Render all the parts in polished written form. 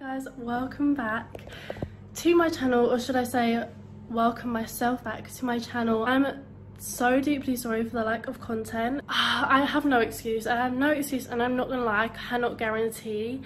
Guys, welcome back to my channel, or should I say welcome myself back to my channel. I'm so deeply sorry for the lack of content. I have no excuse. I have no excuse, and I'm not gonna lie, I cannot guarantee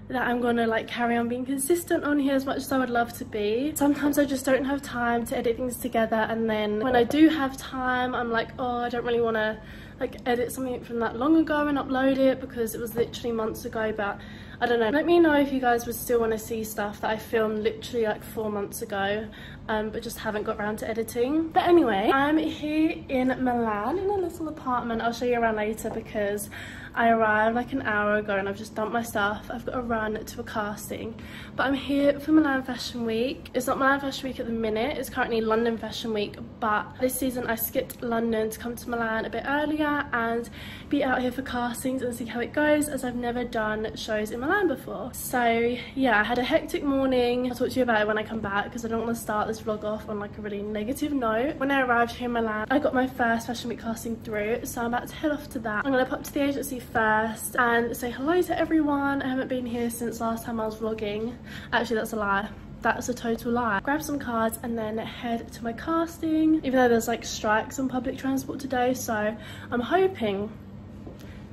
that I'm gonna like carry on being consistent on here as much as I would love to be. Sometimes I just don't have time to edit things together, and then when I do have time I'm like, oh, I don't really want to like edit something from that long ago and upload it because it was literally months ago. But I don't know, let me know if you guys would still want to see stuff that I filmed literally like 4 months ago, but just haven't got around to editing. But anyway, I'm here in Milan in a little apartment. I'll show you around later because I arrived like an hour ago and I've just dumped my stuff. I've got to run to a casting, but I'm here for Milan Fashion Week. It's not Milan Fashion Week at the minute, it's currently London Fashion Week, but this season I skipped London to come to Milan a bit earlier and be out here for castings and see how it goes, as I've never done shows in Milan before. So yeah, I had a hectic morning. I'll talk to you about it when I come back because I don't want to start this vlog off on like a really negative note. When I arrived here in Milan, I got my first Fashion Week casting through, so I'm about to head off to that. I'm gonna pop to the agency first and say hello to everyone. I haven't been here since last time I was vlogging. Actually, that's a lie. That's a total lie. Grab some cards and then head to my casting, even though there's like strikes on public transport today, so I'm hoping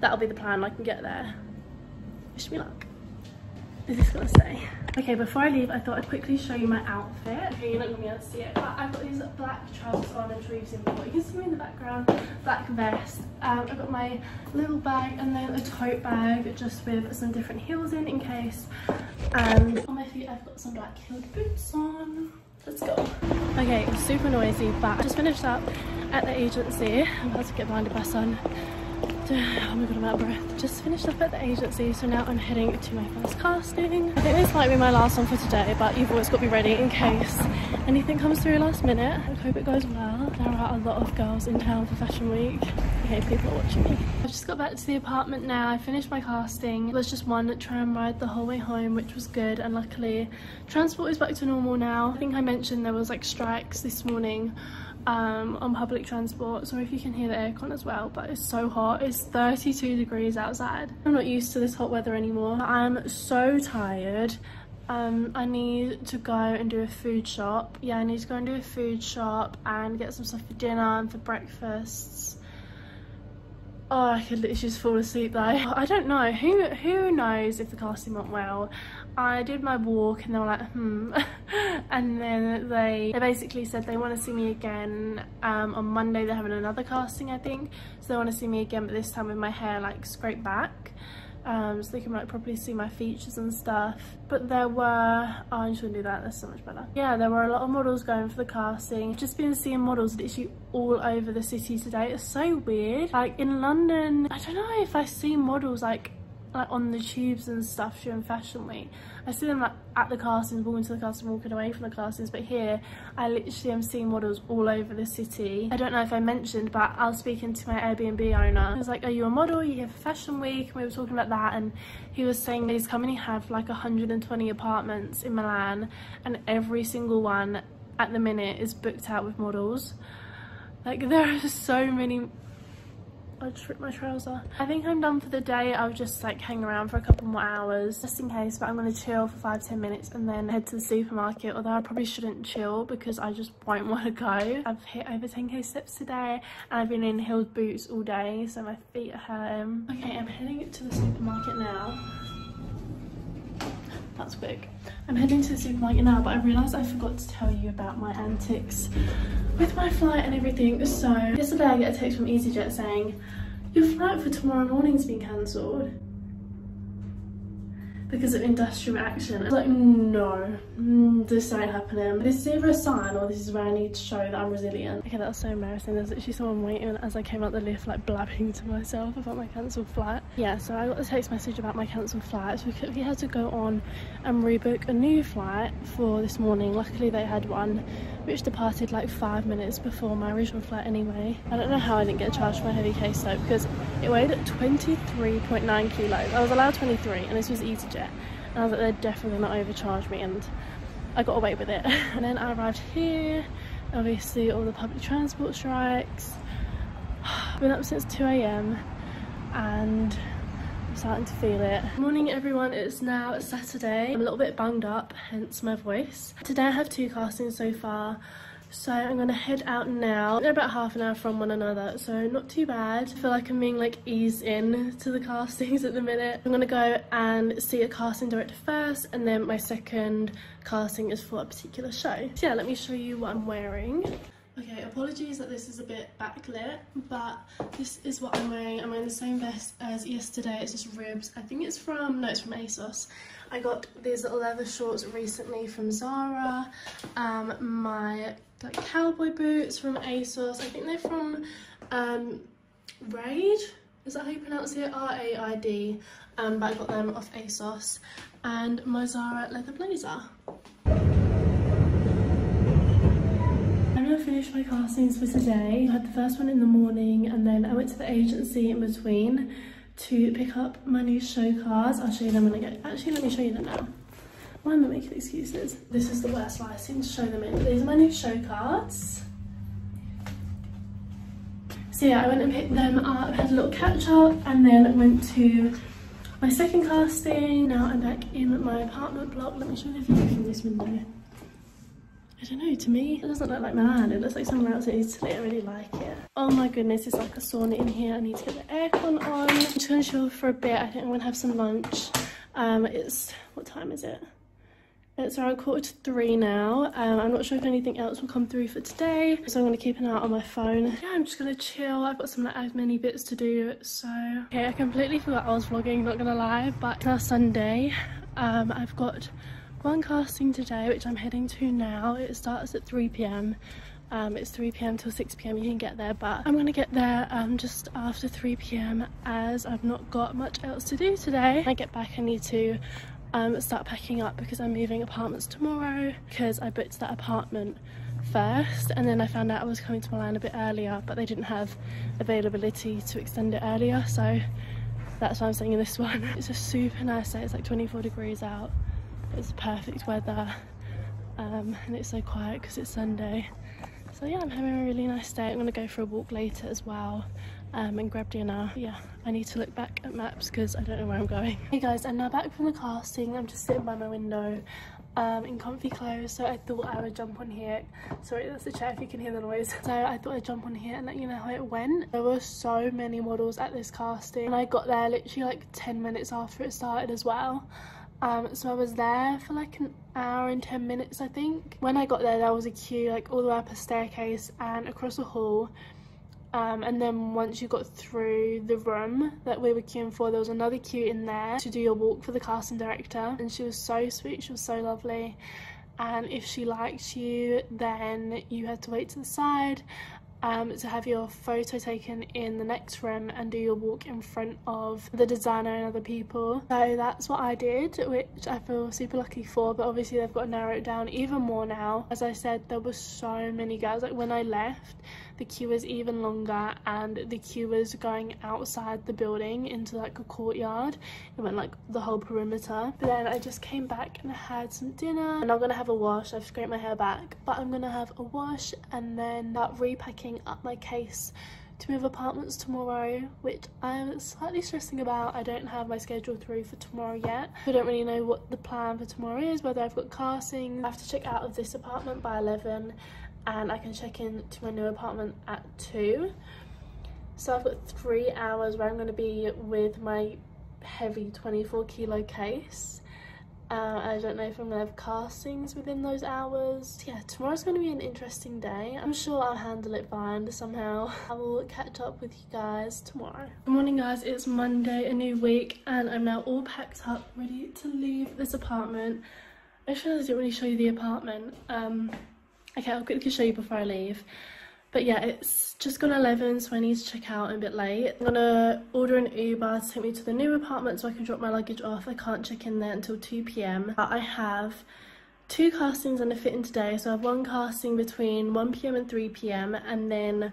that'll be the plan. I can get there. Wish me luck. Is this gonna say? Okay, before I leave, I thought I'd quickly show you my outfit. Okay, you're not gonna be able to see it, but I've got these black trousers on. I'm sure you've seen before. You can see me in the background. Black vest. I've got my little bag and then a tote bag just with some different heels in case. And on my feet, I've got some black heeled boots on. Let's go. Okay, it's super noisy, but I just finished up at the agency. I'm about to get blinded by sun. Oh my god, I'm out of breath. Just finished up at the agency, so now I'm heading to my first casting. I think this might be my last one for today, but you've always got to be ready in case anything comes through last minute. I hope it goes well. There are a lot of girls in town for Fashion Week. Okay, people are watching me. I've just got back to the apartment now. I finished my casting. It was just one tram ride the whole way home, which was good, and luckily transport is back to normal now. I think I mentioned there was like strikes this morning on public transport, so if you can hear the aircon as well, but it's so hot. It's 32 degrees outside. I'm not used to this hot weather anymore. I'm so tired. I need to go and do a food shop. Yeah, I need to go and do a food shop and get some stuff for dinner and for breakfasts. Oh, I could literally just fall asleep though. I don't know, who knows if the casting went well. I did my walk and they were like, and then they basically said they want to see me again on Monday. They're having another casting, I think, so they want to see me again, but this time with my hair like scraped back, so they can like properly see my features and stuff. But there were, oh, I shouldn't do that, that's so much better. Yeah, there were a lot of models going for the casting. I've just been seeing models literally all over the city today. It's so weird. Like in London, I don't know if I see models like on the tubes and stuff during Fashion Week. I see them like at the castings, walking to the casting, walking away from the castings, but here I literally am seeing models all over the city. I don't know if I mentioned, but I was speaking to my Airbnb owner. He was like, are you a model? You're here for Fashion Week? And we were talking about that, and he was saying that his company had like 120 apartments in Milan, and every single one at the minute is booked out with models. Like there are so many. I just ripped my trouser. I think I'm done for the day. I'll just like hang around for a couple more hours just in case, but I'm gonna chill for 5-10 minutes and then head to the supermarket, although I probably shouldn't chill because I just won't want to go. I've hit over 10k steps today and I've been in heeled boots all day, so my feet are hurting. Okay, I'm heading to the supermarket now. That's quick. I'm heading to the supermarket now, but I realised I forgot to tell you about my antics with my flight and everything. So yesterday I get a text from EasyJet saying your flight for tomorrow morning's been cancelled because of industrial action. I was like, no, this ain't happening. This is either a sign or this is where I need to show that I'm resilient. Okay, that was so embarrassing. There's literally someone waiting as I came out the lift, like blabbing to myself about my cancelled flight. Yeah, so I got a text message about my cancelled flight, so we had to go on and rebook a new flight for this morning. Luckily they had one which departed like 5 minutes before my original flight anyway. I don't know how I didn't get charged for my heavy case though, because it weighed 23.9 kilos. I was allowed 23 and this was EasyJet. And I was like, they're definitely not overcharged me, and I got away with it. And then I arrived here, obviously all the public transport strikes. I've been up since 2 AM and starting to feel it. Morning everyone, it's now Saturday. I'm a little bit bunged up, hence my voice. Today I have 2 castings so far, so I'm gonna head out now. They're about half an hour from one another, so not too bad. I feel like I'm being like eased in to the castings at the minute. I'm gonna go and see a casting director first, and then my second casting is for a particular show. So yeah, let me show you what I'm wearing. Okay, apologies that this is a bit backlit, but this is what I'm wearing. I'm wearing the same vest as yesterday. It's just ribs. I think it's from, no, it's from ASOS. I got these little leather shorts recently from Zara. My like cowboy boots from ASOS. I think they're from Raid. Is that how you pronounce it? R-A-I-D. But I got them off ASOS. And my Zara leather blazer. I finished my castings for today. I had the first one in the morning, and then I went to the agency in between to pick up my new show cards. I'll show you them when I get, actually let me show you them now. Why am I making excuses? This is the worst lighting to show them in. These are my new show cards. So yeah, I went and picked them up, had a little catch up, and then went to my second casting. Now I'm back in my apartment block. Let me show you the view from this window. I don't know, to me, it doesn't look like Milan. It looks like somewhere else in Italy. I really like it. Oh my goodness, it's like a sauna in here. I need to get the aircon on. I'm just gonna chill for a bit. I think I'm gonna have some lunch. It's, what time is it? It's around 2:45 now. I'm not sure if anything else will come through for today, so I'm gonna keep an eye out on my phone. Yeah, I'm just gonna chill. I've got some like admin bits to do, so. Okay, I completely forgot I was vlogging, not gonna lie, but now Sunday. I've got one casting today, which I'm heading to now. It starts at 3 p.m. It's 3 p.m. till 6 p.m. you can get there, but I'm gonna get there just after 3 p.m. as I've not got much else to do today. When I get back, I need to start packing up because I'm moving apartments tomorrow, because I booked that apartment first and then I found out I was coming to Milan a bit earlier, but they didn't have availability to extend it earlier, so that's why I'm staying in this one. It's a super nice day. It's like 24 degrees out. It's perfect weather, and it's so quiet because it's Sunday. So yeah, I'm having a really nice day. I'm gonna go for a walk later as well, and grab dinner. Yeah, I need to look back at maps because I don't know where I'm going. Hey guys, I'm now back from the casting. I'm just sitting by my window in comfy clothes, so I thought I would jump on here. Sorry, that's the chair if you can hear the noise. So I thought I'd jump on here and let you know how it went. There were so many models at this casting, and I got there literally like 10 minutes after it started as well. So I was there for like an hour and 10 minutes, I think. When I got there was a queue like all the way up a staircase and across a hall, and then once you got through the room that we were queuing for, there was another queue in there to do your walk for the casting director, and she was so sweet, she was so lovely, and if she liked you then you had to wait to the side to have your photo taken in the next room and do your walk in front of the designer and other people. So that's what I did, which I feel super lucky for, but obviously they've got to narrow it down even more now. As I said, there were so many girls. Like when I left, the queue was even longer, and the queue was going outside the building into like a courtyard. It went like the whole perimeter. But then I just came back and had some dinner, and I'm gonna have a wash. I've scraped my hair back, but I'm gonna have a wash and then start repacking up my case to move apartments tomorrow, which I'm slightly stressing about. I don't have my schedule through for tomorrow yet. I don't really know what the plan for tomorrow is, whether I've got castings. I have to check out of this apartment by 11, and I can check in to my new apartment at 2. So I've got 3 hours where I'm going to be with my heavy 24 kilo case. I don't know if I'm going to have castings within those hours. Yeah, tomorrow's going to be an interesting day. I'm sure I'll handle it fine somehow. I will catch up with you guys tomorrow. Good morning guys, it's Monday, a new week, and I'm now all packed up, ready to leave this apartment. I didn't really show you the apartment. Okay, I'll quickly show you before I leave. But yeah, it's just gone 11, so I need to check out a bit late. I'm gonna order an Uber to take me to the new apartment so I can drop my luggage off. I can't check in there until 2 p.m. But I have 2 castings and a fit-in today, so I have 1 casting between 1 p.m. and 3 p.m. and then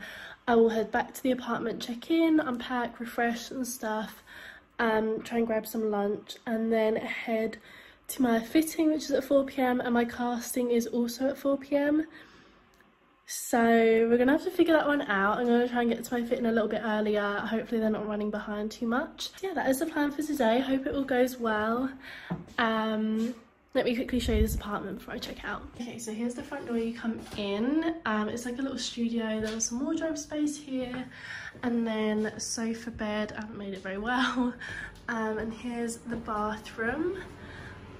I will head back to the apartment, check in, unpack, refresh and stuff, try and grab some lunch, and then head to my fitting, which is at 4 p.m. and my casting is also at 4 p.m. So we're gonna have to figure that one out. I'm gonna try and get to my fitting a little bit earlier. Hopefully they're not running behind too much. So yeah, that is the plan for today. Hope it all goes well. Let me quickly show you this apartment before I check out. Okay, so here's the front door you come in. It's like a little studio. There was some wardrobe space here, and then a sofa bed. I haven't made it very well. And here's the bathroom.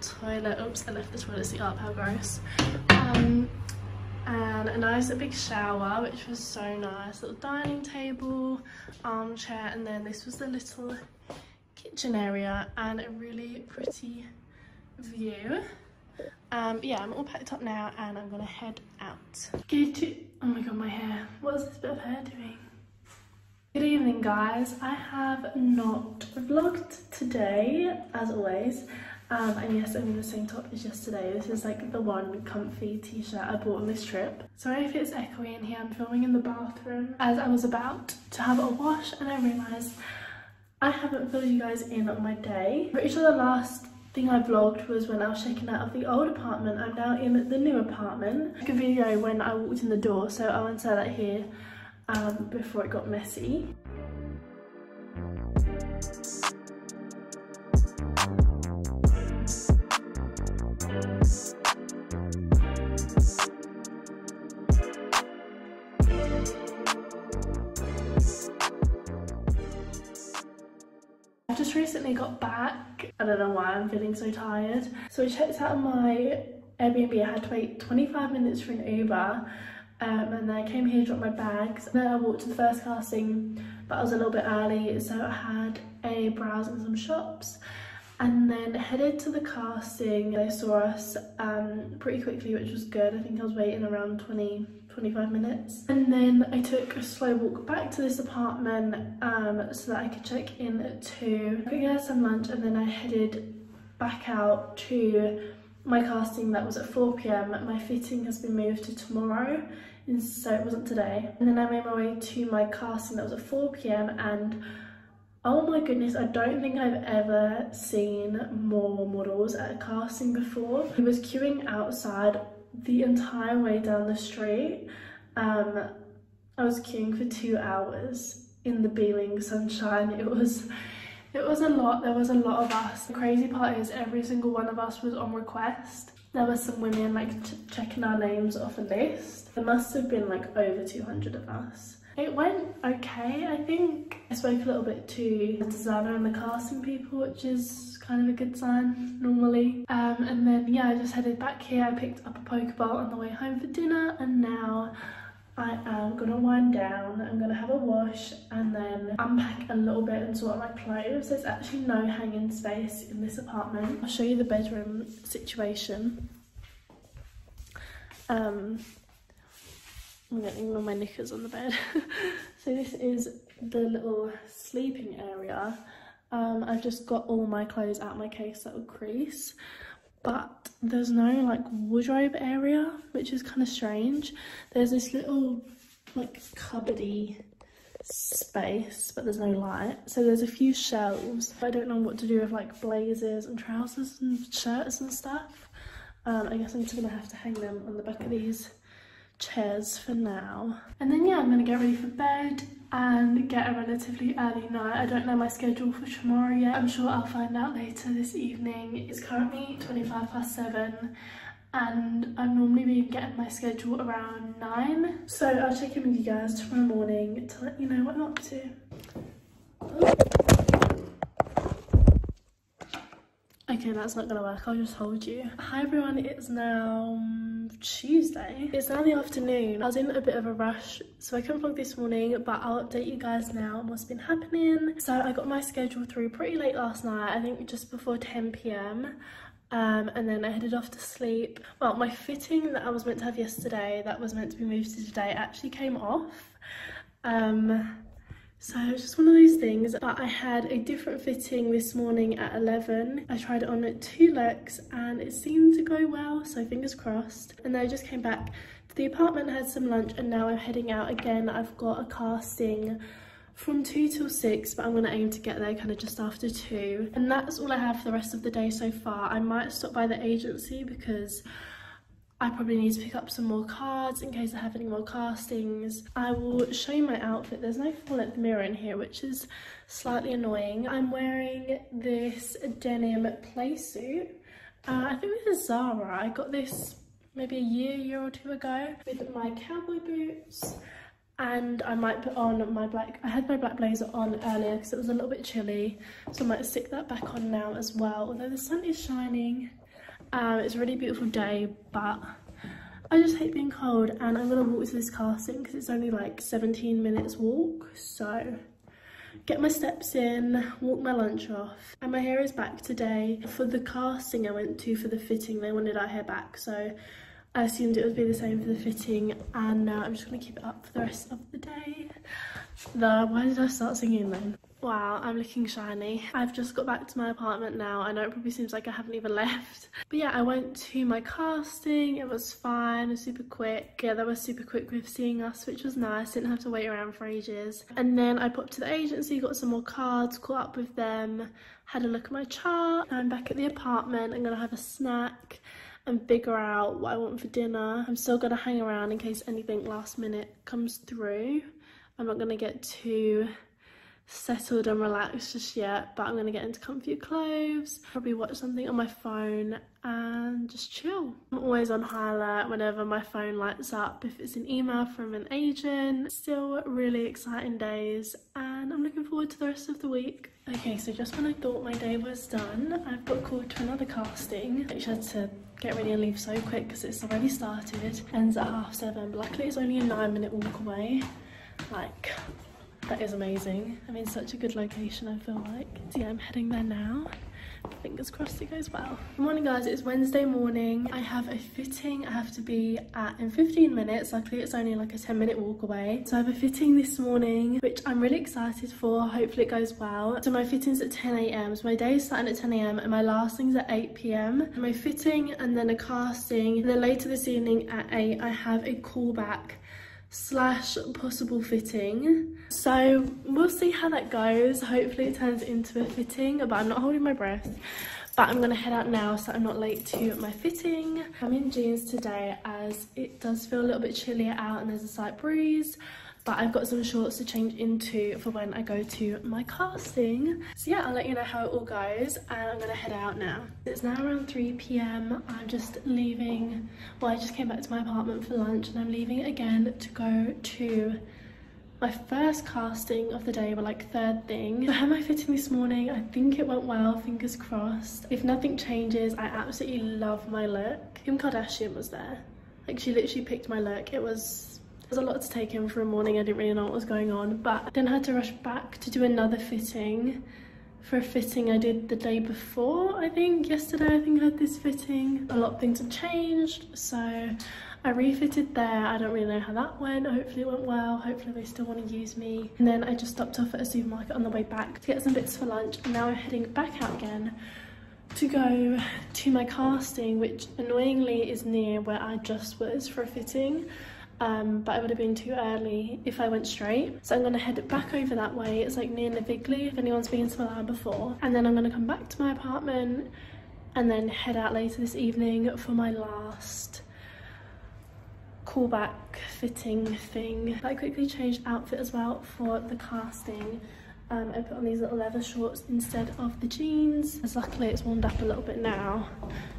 Toilet. Oops, I left the toilet seat up, how gross. And a nice big shower, which was so nice. Little dining table, armchair, and then this was the little kitchen area and a really pretty view. Yeah, I'm all packed up now and I'm gonna head out. Oh my god, my hair. What is this bit of hair doing? Good evening, guys. I have not vlogged today, as always. And yes, I'm in the same top as yesterday. This is like the one comfy t-shirt I bought on this trip. Sorry if it's echoey in here. I'm filming in the bathroom as I was about to have a wash and I realised I haven't filled you guys in on my day. Pretty sure the last thing I vlogged was when I was checking out of the old apartment. I'm now in the new apartment. I took a video when I walked in the door, so I won't say that here before it got messy. I've just recently got back. I don't know why I'm feeling so tired. So I checked out my Airbnb. I had to wait 25 minutes for an Uber. And then I came here, dropped my bags. Then I walked to the first casting, but I was a little bit early, so I had a browse in some shops. And then headed to the casting. They saw us pretty quickly, which was good. I think I was waiting around 25 minutes. And then I took a slow walk back to this apartment so that I could check in too. I quickly had some lunch and then I headed back out to my casting that was at 4 p.m. My fitting has been moved to tomorrow, and so it wasn't today. And then I made my way to my casting that was at 4 p.m. and oh my goodness, I don't think I've ever seen more models at a casting before. He was queuing outside the entire way down the street. I was queuing for 2 hours in the beaming sunshine. It was a lot. There was a lot of us. The crazy part is every single one of us was on request. There were some women like checking our names off a list. There must have been like over 200 of us. It went okay, I think. I spoke a little bit to the designer and the casting people, which is kind of a good sign normally. And then yeah, I just headed back here. I picked up a Pokeball on the way home for dinner, and now I am gonna wind down. I'm gonna have a wash and then unpack a little bit and sort out my clothes. There's actually no hanging space in this apartment. I'll show you the bedroom situation. I'm getting all my knickers on the bed. So this is the little sleeping area. I've just got all my clothes out of my case that would crease, but there's no like wardrobe area, which is kind of strange. There's this little like cupboardy space, but there's no light. So there's a few shelves. I don't know what to do with like blazers and trousers and shirts and stuff. I guess I'm just gonna have to hang them on the back of these chairs for now. And then yeah, I'm gonna get ready for bed and get a relatively early night. I don't know my schedule for tomorrow yet. I'm sure I'll find out later this evening. It's currently 7:25 and I've normally been getting my schedule around 9. So I'll check in with you guys tomorrow morning to let you know what I'm up to. Okay, that's not gonna work, I'll just hold you. Hi everyone, it's now Tuesday. It's now the afternoon. I was in a bit of a rush, so I couldn't vlog this morning, but I'll update you guys now on what's been happening. So I got my schedule through pretty late last night, I think just before 10 p.m. And then I headed off to sleep. Well, my fitting that I was meant to have yesterday, that was meant to be moved to today, actually came off. So it's just one of those things, but I had a different fitting this morning at 11. I tried it on at 2 looks and it seemed to go well, so fingers crossed. And then I just came back to the apartment, had some lunch, and now I'm heading out again. I've got a casting from 2 till 6, but I'm going to aim to get there kind of just after 2. And that's all I have for the rest of the day so far. I might stop by the agency because I probably need to pick up some more cards in case I have any more castings. I will show you my outfit. There's no full-length mirror in here, which is slightly annoying. I'm wearing this denim play suit. I think this is Zara. I got this maybe a year or two ago with my cowboy boots. And I might put on my black, I had my black blazer on earlier because it was a little bit chilly, so I might stick that back on now as well, although the sun is shining. It's a really beautiful day, but I just hate being cold, and I'm gonna walk to this casting because it's only like 17 minutes walk, so get my steps in, walk my lunch off. And my hair is back today. For the casting I went to for the fitting, they wanted our hair back, so I assumed it would be the same for the fitting, and now I'm just going to keep it up for the rest of the day. Why did I start singing then? Wow, I'm looking shiny. I've just got back to my apartment now. I know it probably seems like I haven't even left. But yeah, I went to my casting. It was fine, it was super quick. Yeah, they were super quick with seeing us, which was nice. Didn't have to wait around for ages. And then I popped to the agency, got some more cards, caught up with them, had a look at my chart. Now I'm back at the apartment. I'm going to have a snack and figure out what I want for dinner. I'm still gonna hang around in case anything last minute comes through. I'm not gonna get too settled and relaxed just yet, but I'm gonna get into comfy clothes, probably watch something on my phone and just chill. I'm always on high alert whenever my phone lights up if it's an email from an agent. Still really exciting days, and I'm looking forward to the rest of the week. Okay, so just when I thought my day was done, I've got called to another casting. I had to get ready and leave so quick because it's already started. Ends at 7:30, but luckily it's only a 9-minute walk away. Like, that is amazing. I'm in such a good location, I feel like. So yeah, I'm heading there now. Fingers crossed it goes well. Good morning guys, it's Wednesday morning. I have a fitting I have to be at in 15 minutes. Luckily it's only like a 10-minute walk away. So I have a fitting this morning, which I'm really excited for. Hopefully it goes well. So my fitting's at 10 AM. So my day is starting at 10 AM and my last thing's at 8 PM. My fitting and then a casting. And then later this evening at 8, I have a callback / possible fitting, so we'll see how that goes. Hopefully it turns into a fitting, but I'm not holding my breath. But I'm gonna head out now so I'm not late to my fitting. I'm in jeans today as it does feel a little bit chillier out and there's a slight breeze, but I've got some shorts to change into for when I go to my casting. So yeah, I'll let you know how it all goes, and I'm gonna head out now. It's now around 3 PM. I'm just leaving, well, I just came back to my apartment for lunch and I'm leaving again to go to my first casting of the day, but like third thing. I had my fitting this morning. I think it went well, fingers crossed. If nothing changes, I absolutely love my look. Kim Kardashian was there. Like, she literally picked my look. It was a lot to take in for a morning. I didn't really know what was going on, but then I had to rush back to do another fitting for a fitting I did the day before. I think yesterday I had this fitting. A lot of things have changed, so I refitted there. I don't really know how that went. Hopefully it went well. Hopefully they still want to use me. And then I just stopped off at a supermarket on the way back to get some bits for lunch, and now I'm heading back out again to go to my casting, which annoyingly is near where I just was for a fitting. But it would have been too early if I went straight. So I'm gonna head back over that way. It's like near Navigli, if anyone's been to Milan before. And then I'm gonna come back to my apartment and then head out later this evening for my last callback fitting thing. I quickly changed outfit as well for the casting. I put on these little leather shorts instead of the jeans, as luckily it's warmed up a little bit now,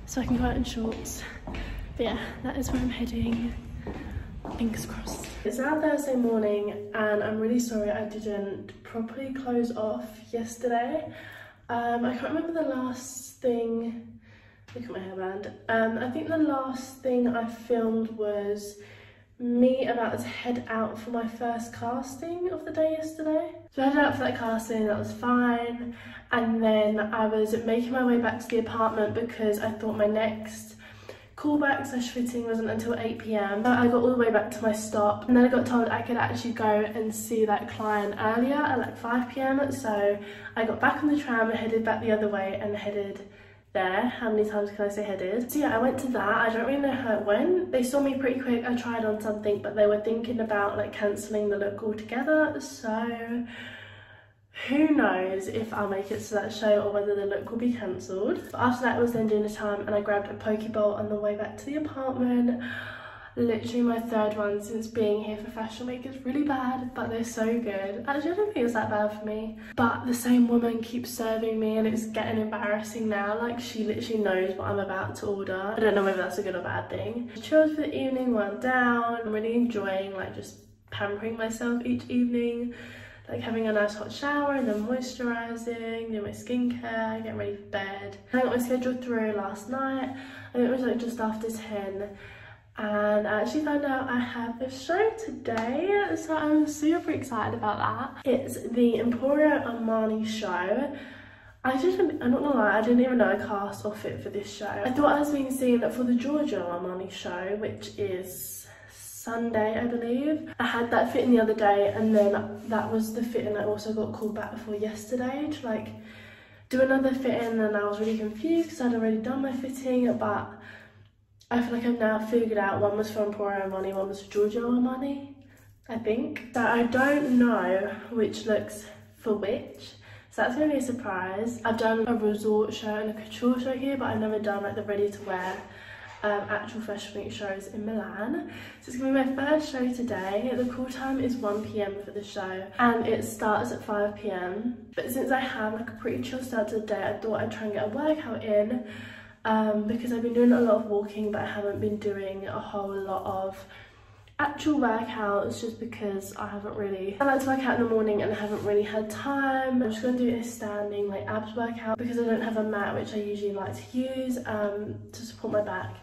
so I can go out in shorts. But yeah, that is where I'm heading. Fingers crossed. It's now Thursday morning and I'm really sorry I didn't properly close off yesterday. I can't remember the last thing. Look at my hairband. I think the last thing I filmed was me about to head out for my first casting of the day yesterday. So I headed out for that casting, that was fine. And then I was making my way back to the apartment because I thought my next callback / fitting wasn't until 8 PM. So I got all the way back to my stop, and then I got told I could actually go and see that client earlier at like 5 PM. So I got back on the tram, headed back the other way and headed there. How many times can I say headed? So yeah, I went to that. I don't really know how it went. They saw me pretty quick. I tried on something, but they were thinking about like cancelling the look altogether. So Who knows if I'll make it to that show or whether the look will be cancelled. But after that, it was then dinner time and I grabbed a Pokeball on the way back to the apartment. Literally my third one since being here for Fashion Week. It's really bad, but they're so good. Actually, I don't think it's that bad for me. But the same woman keeps serving me and it's getting embarrassing now. Like, she literally knows what I'm about to order. I don't know whether that's a good or bad thing. Chilled for the evening, wound down. I'm really enjoying like just pampering myself each evening. Like having a nice hot shower and then moisturising, doing my skincare, getting ready for bed. I got my schedule through last night. I think it was like just after 10. And I actually found out I have a show today, so I'm super excited about that. It's the Emporio Armani show. I'm not gonna lie, I didn't even know I cast or fit for this show. I thought I was being seen for the Giorgio Armani show, which is Sunday, I believe. I had that fitting the other day, and then that was the fitting I also got called back for yesterday to like do another fitting, and I was really confused because I'd already done my fitting, but I feel like I've now figured out one was for Emporio Armani, one was for Giorgio Armani, I think. So I don't know which looks for which, so that's going to be a surprise. I've done a resort show and a couture show here, but I've never done like the ready to wear actual Fashion Week shows in Milan. So it's going to be my first show today. The call time is 1 PM for the show and it starts at 5 PM. But since I have like a pretty chill start to the day, I thought I'd try and get a workout in. Because I've been doing a lot of walking, but I haven't been doing a whole lot of actual workouts just because I like to work out in the morning and I haven't really had time. I'm just going to do a standing like abs workout because I don't have a mat, which I usually like to use to support my back.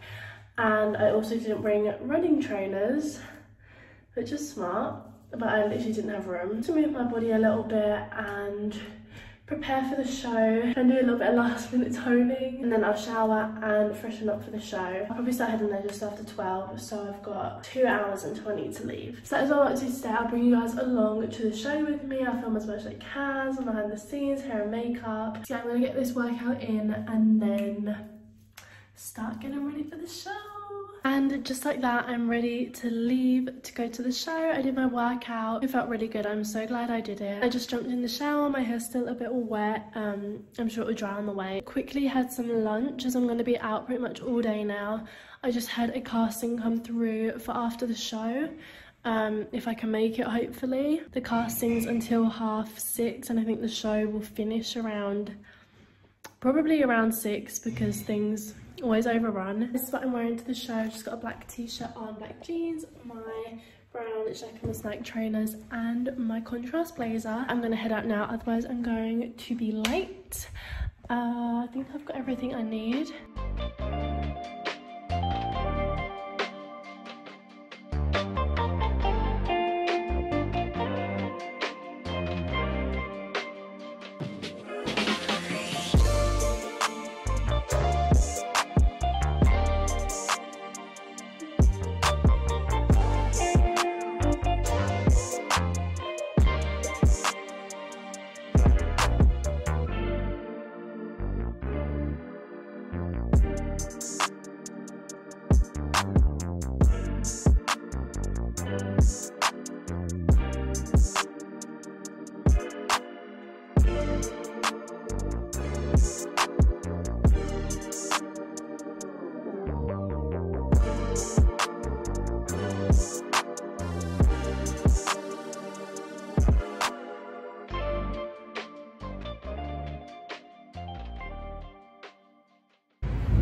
And I also didn't bring running trainers, which is smart, but I literally didn't have room to move my body a little bit and prepare for the show and do a little bit of last minute toning, and then I'll shower and freshen up for the show. I'll probably start heading there just after 12, so I've got 2 hours and 20 to leave. So that is all I want to do today. I'll bring you guys along to the show with me. I'll film as much as I can, some behind the scenes, hair and makeup. So yeah, I'm going to get this workout in and then start getting ready for the show. And just like that, I'm ready to leave to go to the show. I did my workout. It felt really good. I'm so glad I did it. I just jumped in the shower. My hair's still a bit all wet. I'm sure it will dry on the way. Quickly had some lunch as I'm going to be out pretty much all day now. I just had a casting come through for after the show. If I can make it, hopefully. The casting's until 6:30, and I think the show will finish probably around 6 because things always overrun. This is what I'm wearing to the show. I've just got a black t-shirt on, black jeans, my brown Jacquemus Nike trainers and my contrast blazer. I'm gonna head out now, otherwise I'm going to be late. I think I've got everything I need.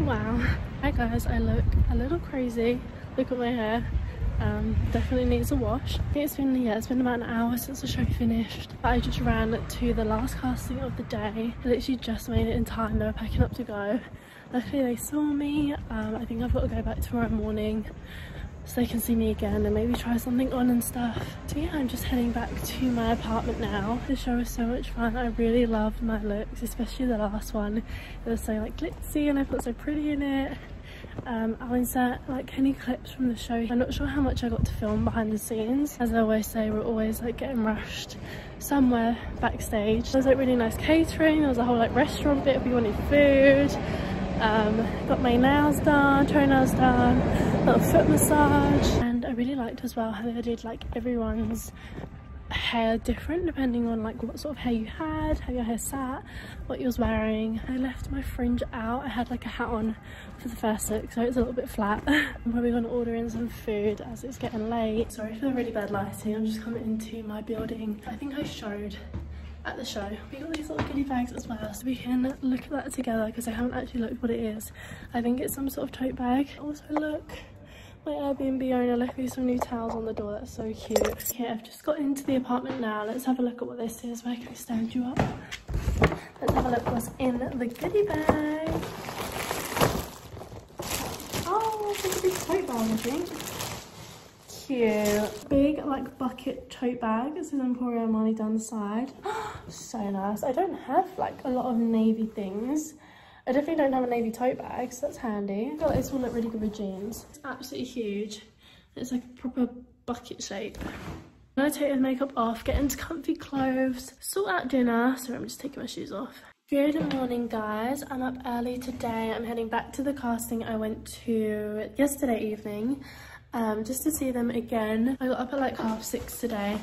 Wow. Hi guys, I look a little crazy. Look at my hair. Definitely needs a wash. I think it's been about an hour since the show finished. I just ran to the last casting of the day. I literally just made it in time. They were packing up to go. Luckily they saw me. I think I've got to go back tomorrow morning so they can see me again and maybe try something on and stuff. So yeah, I'm just heading back to my apartment now. The show was so much fun. I really loved my looks, especially the last one. It was so like glitzy and I felt so pretty in it. I'll insert like any clips from the show. I'm not sure how much I got to film behind the scenes. As I always say, we're always like getting rushed somewhere backstage. There was like really nice catering. There was a whole like restaurant bit if we wanted food. Got my nails done, toenails done, little foot massage, and I really liked as well how they did like everyone's hair different depending on like what sort of hair you had, how your hair sat, what you was wearing. I left my fringe out. I had like a hat on for the first look, so it's a little bit flat. I'm probably gonna order in some food as it's getting late. Sorry for the really bad lighting. I'm just coming into my building. I think I showed at the show. We got these little goodie bags as well, so we can look at that together because I haven't actually looked what it is. I think it's some sort of tote bag. Also look, my Airbnb owner left me some new towels on the door. That's so cute. Okay, I've just got into the apartment now. Let's have a look at what this is. Where can I stand you up? Let's have a look what's in the goodie bag. Oh, it's a big tote bag, I think. Cute. Big like bucket tote bag. It says Emporio Armani down the side. So nice. I don't have like a lot of navy things. I definitely don't have a navy tote bag, so that's handy. I feel like this will look really good with jeans. It's absolutely huge. It's like a proper bucket shape. I'm gonna take the makeup off, get into comfy clothes, sort out dinner. Sorry, I'm just taking my shoes off. Good morning, guys. I'm up early today. I'm heading back to the casting I went to yesterday evening, just to see them again. I got up at like 6:30 today.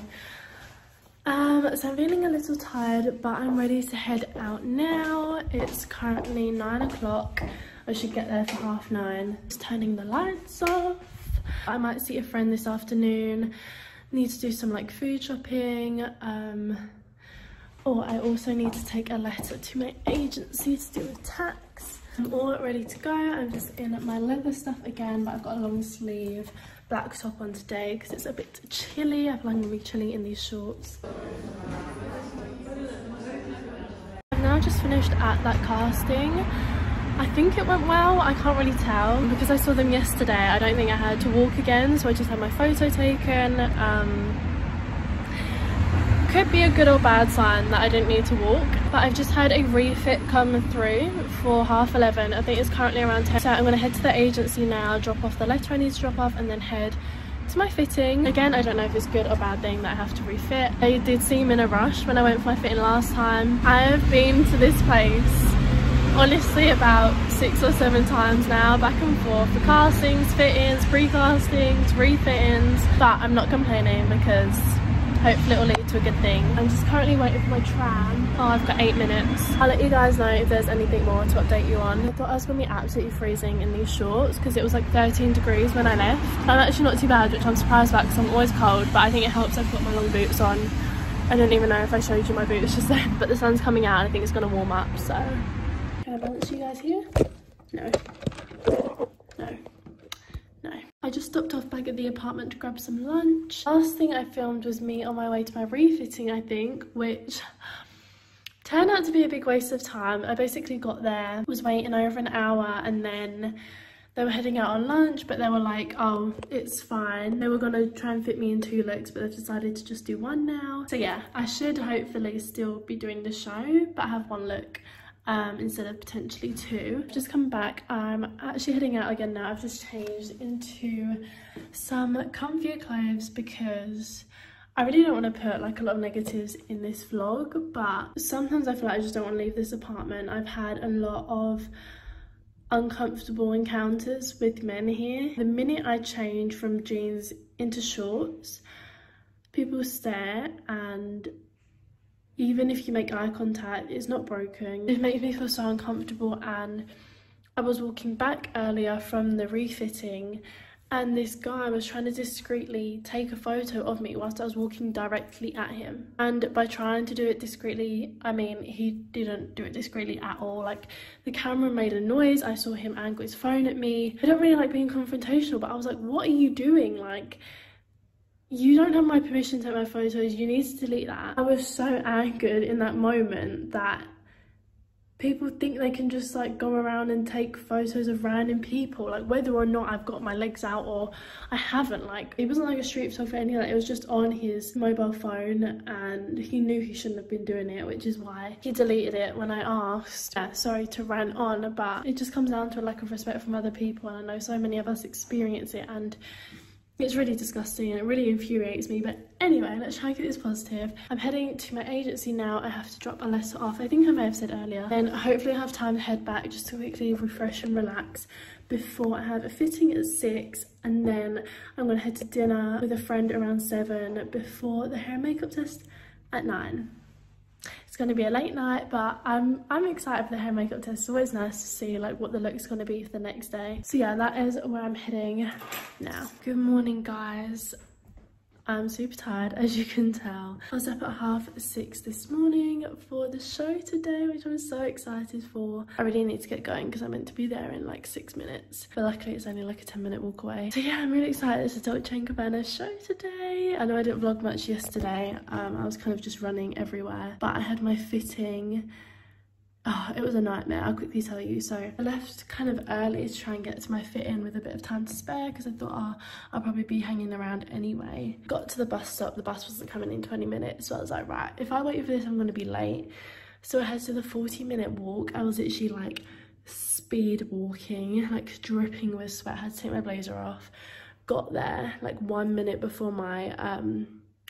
So I'm feeling a little tired, but I'm ready to head out now. It's currently 9 o'clock. I should get there for 9:30. Just turning the lights off. I might see a friend this afternoon. Need to do some like food shopping. Or I also need to take a letter to my agency to do with tax. I'm all ready to go. I'm just in my leather stuff again, but I've got a long sleeve black top on today because it's a bit chilly. I feel like I'm gonna be chilly in these shorts. I've now just finished at that casting. I think it went well. I can't really tell because I saw them yesterday. I don't think I had to walk again, so I just had my photo taken. Could be a good or bad sign that I didn't need to walk, but I've just had a refit come through for 11:30. I think it's currently around 10. So I'm going to head to the agency now, drop off the letter I need to drop off, and then head to my fitting. Again, I don't know if it's good or bad thing that I have to refit. I did seem in a rush when I went for my fitting last time. I have been to this place honestly about 6 or 7 times now, back and forth for castings, fittings, pre-castings, refittings, but I'm not complaining because hopefully it will lead to a good thing. I'm just currently waiting for my tram. Oh, I've got 8 minutes. I'll let you guys know if there's anything more to update you on. I thought I was going to be absolutely freezing in these shorts because it was like 13 degrees when I left. I'm actually not too bad, which I'm surprised about because I'm always cold, but I think it helps I've got my long boots on. I don't even know if I showed you my boots just then, but the sun's coming out and I think it's going to warm up, so. Can I balance you guys here? No. No. No. I just stopped off back at the apartment to grab some lunch. Last thing I filmed was me on my way to my refitting, I think, which turned out to be a big waste of time. I basically got there, was waiting over an hour, and then they were heading out on lunch, but they were like, oh, it's fine. They were gonna try and fit me in 2 looks, but they've decided to just do 1 now. So yeah, I should hopefully still be doing the show, but I have 1 look. Instead of potentially 2. I've just come back. I'm actually heading out again now. I've just changed into some comfier clothes because I really don't want to put like a lot of negatives in this vlog, but sometimes I feel like I just don't want to leave this apartment. I've had a lot of uncomfortable encounters with men here. The minute I change from jeans into shorts, people stare, and even if you make eye contact, it's not broken. It makes me feel so uncomfortable. And I was walking back earlier from the refitting and this guy was trying to discreetly take a photo of me whilst I was walking directly at him. And by trying to do it discreetly, I mean, he didn't do it discreetly at all. Like, the camera made a noise. I saw him angle his phone at me. I don't really like being confrontational, but I was like, what are you doing? Like, you don't have my permission to take my photos. You need to delete that. I was so angered in that moment that people think they can just like go around and take photos of random people, like whether or not I've got my legs out or I haven't. Like, it wasn't like a street photographer or anything. Like, it was just on his mobile phone and he knew he shouldn't have been doing it, which is why he deleted it when I asked. Yeah, sorry to rant on, but it just comes down to a lack of respect from other people, and I know so many of us experience it. And It's really disgusting and it really infuriates me. But anyway, let's try and get this positive. I'm heading to my agency now. I have to drop a letter off. I think I may have said earlier. Then hopefully I have time to head back just to quickly refresh and relax before I have a fitting at 6, and then I'm gonna head to dinner with a friend around 7 before the hair and makeup test at 9. It's going to be a late night, but I'm excited for the hair and makeup test. It's always nice to see like what the look's going to be for the next day. So yeah, that is where I'm heading now. Good morning, guys. I'm super tired, as you can tell. I was up at 6:30 this morning for the show today, which I was so excited for. I really need to get going because I'm meant to be there in like 6 minutes, but luckily it's only like a 10-minute walk away. So yeah, I'm really excited. It's a Dolce & Gabbana show today. I know I didn't vlog much yesterday. I was kind of just running everywhere, but I had my fitting. Oh, it was a nightmare, I'll quickly tell you. So I left kind of early to try and get to my fit-in with a bit of time to spare because I thought, oh, I'll probably be hanging around anyway. Got to the bus stop, the bus wasn't coming in 20 minutes, so I was like, right, if I wait for this, I'm going to be late. So I had to the 40-minute walk. I was literally like speed walking, like dripping with sweat. I had to take my blazer off. Got there like 1 minute before my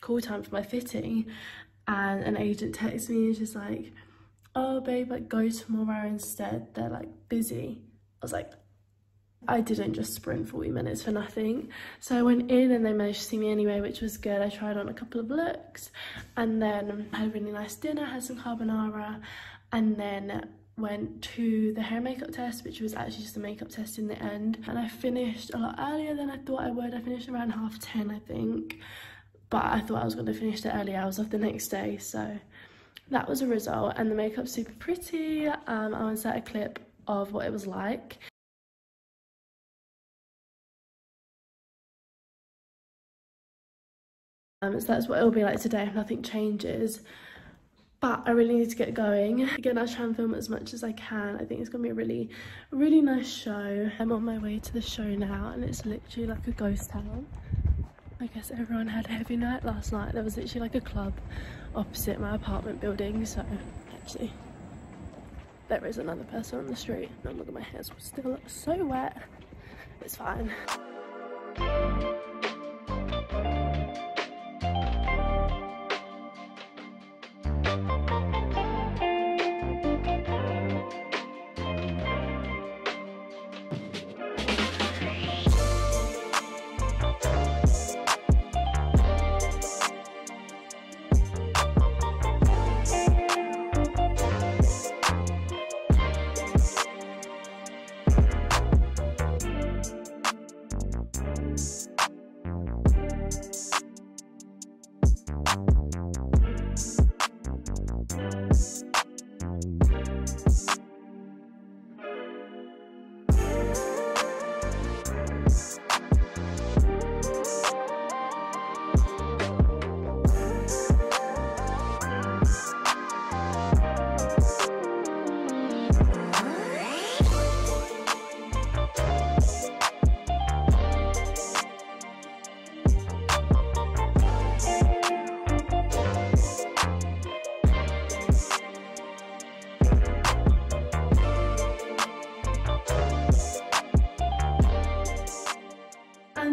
call time for my fitting, and an agent texted me and she's like, oh babe, like go tomorrow instead, they're like busy. I was like, I didn't just sprint 40 minutes for nothing. So I went in and they managed to see me anyway, which was good. I tried on a couple of looks and then had a really nice dinner, had some carbonara, and then went to the hair and makeup test, which was actually just a makeup test in the end. And I finished a lot earlier than I thought I would. I finished around 10:30, I think, but I thought I was going to finish it early. I was off the next day, so that was a result. And the makeup's super pretty. I want to set a clip of what it was like. So that's what it'll be like today if nothing changes. But I really need to get going. Again, I'll try and film as much as I can. I think it's gonna be a really nice show. I'm on my way to the show now and it's literally like a ghost town. I guess everyone had a heavy night last night. There was literally like a club opposite my apartment building. So actually, there is another person on the street. Oh, look at my hair's still so wet. It's fine.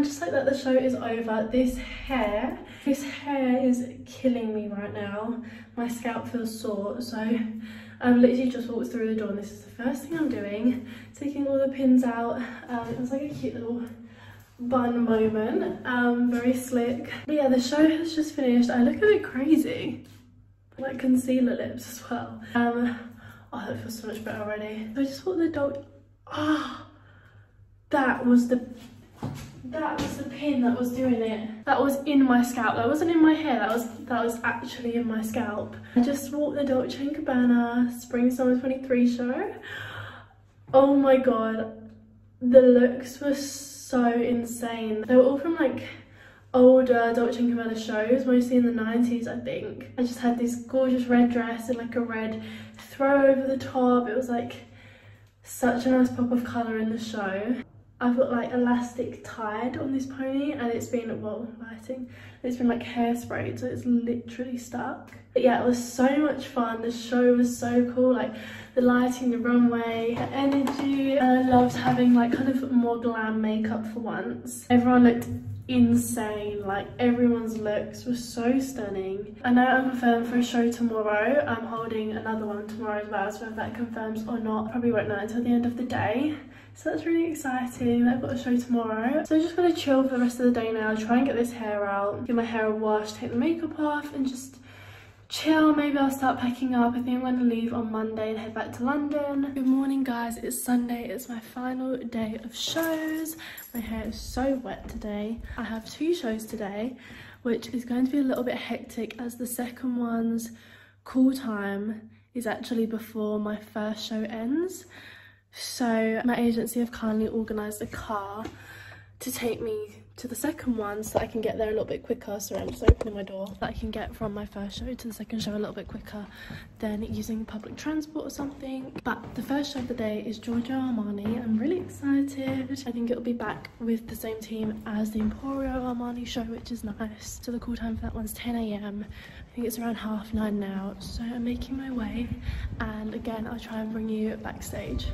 Just like that, the show is over. This hair is killing me right now. My scalp feels sore, so I've literally just walked through the door and this is the first thing I'm doing, taking all the pins out. It was like a cute little bun moment, very slick. But yeah, the show has just finished. I look a bit crazy, like concealer lips as well. Oh, that feels so much better already. So I just thought the dog, that was the pin that was doing it. That was in my scalp. That wasn't in my hair. That was actually in my scalp. I just walked the Dolce & Gabbana Spring Summer 23 show. Oh my god, the looks were so insane. They were all from like older Dolce & Gabbana shows, mostly in the 90s, I think. I just had this gorgeous red dress and like a red throw over the top. It was like such a nice pop of colour in the show. I've got like elastic tied on this pony and it's been, well, lighting, it's been like hairsprayed, so it's literally stuck. But yeah, it was so much fun. The show was so cool, like the lighting, the runway, the energy. And I loved having like kind of more glam makeup for once. Everyone looked insane. Like, everyone's looks were so stunning. I know I'm confirmed for a show tomorrow. I'm holding another one tomorrow as well, so whether that confirms or not, probably won't know until the end of the day. So that's really exciting. I've got a show tomorrow. So I'm just gonna chill for the rest of the day now, try and get this hair out, give my hair a wash, take the makeup off, and just chill. Maybe I'll start packing up. I think I'm going to leave on Monday and head back to London. Good morning, guys. It's Sunday. It's my final day of shows. My hair is so wet today. I have 2 shows today, which is going to be a little bit hectic as the second one's call time is actually before my first show ends. So my agency have kindly organised a car to take me to the second one so I can get there a little bit quicker. So I'm just opening my door. That I can get from my first show to the second show a little bit quicker than using public transport or something. But the first show of the day is Giorgio Armani. I'm really excited. I think it'll be back with the same team as the Emporio Armani show, which is nice. So the call time for that one's 10 AM. I think it's around 9:30 now. So I'm making my way, and again, I'll try and bring you backstage.